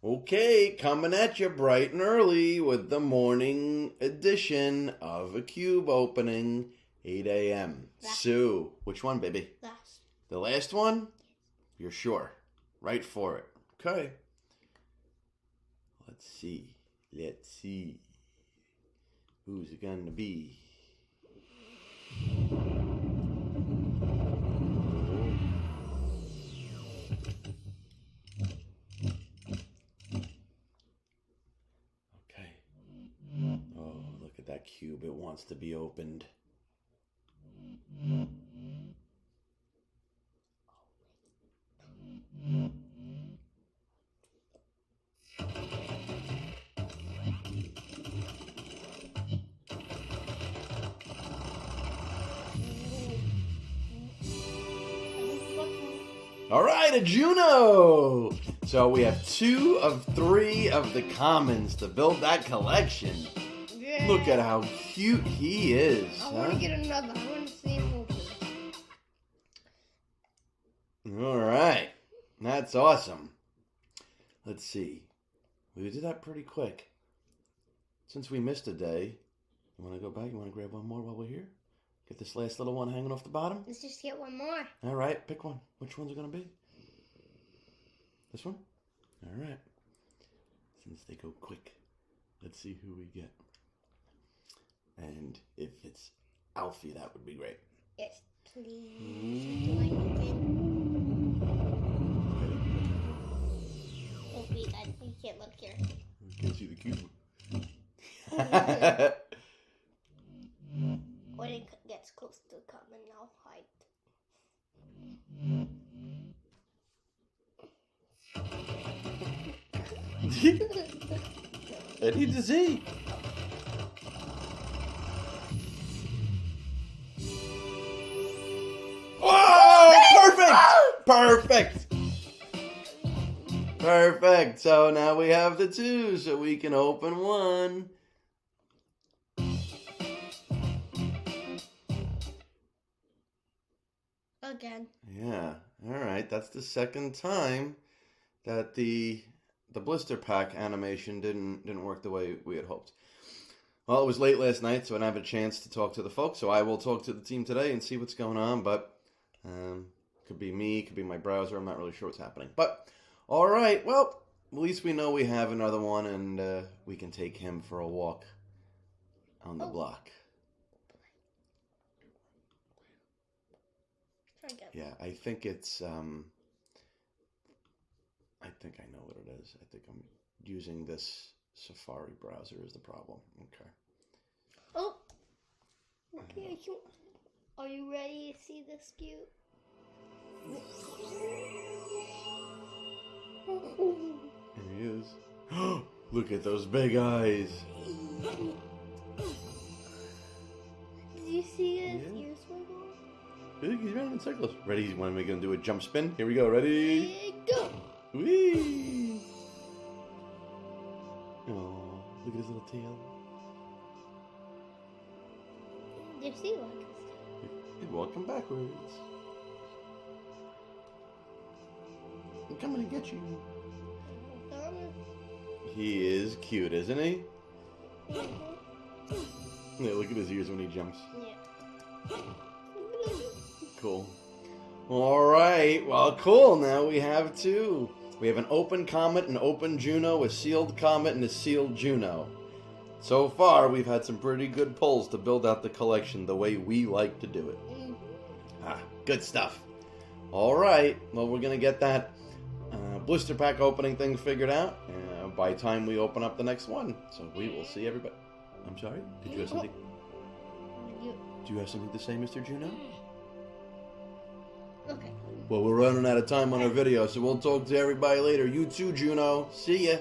Okay, coming at you bright and early with the morning edition of a cube opening, 8 a.m. Sue, which one, baby? Last. The last one? You're sure? Right for it. Okay. Let's see. Who's it gonna be? Oh, look at that cube. It wants to be opened. All right, a Juno! So we have 2 of 3 of the commons to build that collection. Yeah. Look at how cute he is. I want to get another. I want to see him open. All right. That's awesome. Let's see. We did that pretty quick. Since we missed a day, you want to go back? You want to grab one more while we're here? Get this last little one hanging off the bottom? Let's just get one more. All right. Pick one. Which one's it going to be? This one? All right. Since they go quick, let's see who we get. And if it's Alfie, that would be great. Yes, please. Oh, wait, you can't look here. You can't see the cube. When it gets close to coming, I'll hide. I need to see. Oh, perfect! Perfect. So now we have the 2, so we can open one. Again. Yeah. All right. That's the second time that the blister pack animation didn't work the way we had hoped. Well, it was late last night, so I didn't have a chance to talk to the folks. So I will talk to the team today and see what's going on. But could be me, could be my browser. I'm not really sure what's happening. But all right. Well, at least we know we have another one, and we can take him for a walk on the block. Yeah, I think it's, I think I know what it is. I think I'm using this Safari browser is the problem. Okay. Oh! Okay, are you ready to see this cute? There he is. Look at those big eyes. Did you see his ears wiggle? He's running in circles. Ready? When are we going to do a jump spin? Here we go. Ready? Go! Whee! Oh, look at his little tail. There's sea lions. He's walking backwards. I'm coming to get you. He is cute, isn't he? Yeah, look at his ears when he jumps. Yeah. Cool. All right. Well, cool. Now we have 2. We have an open Comet, an open Juno, a sealed Comet, and a sealed Juno. So far, we've had some pretty good pulls to build out the collection the way we like to do it. Good stuff. All right. Well, we're going to get that blister pack opening thing figured out by the time we open up the next one. So we will see everybody. I'm sorry? Did you have something? Do you have something to say, Mr. Juno? Okay. Well, we're running out of time on our video, so we'll talk to everybody later. You too, Juno. See ya.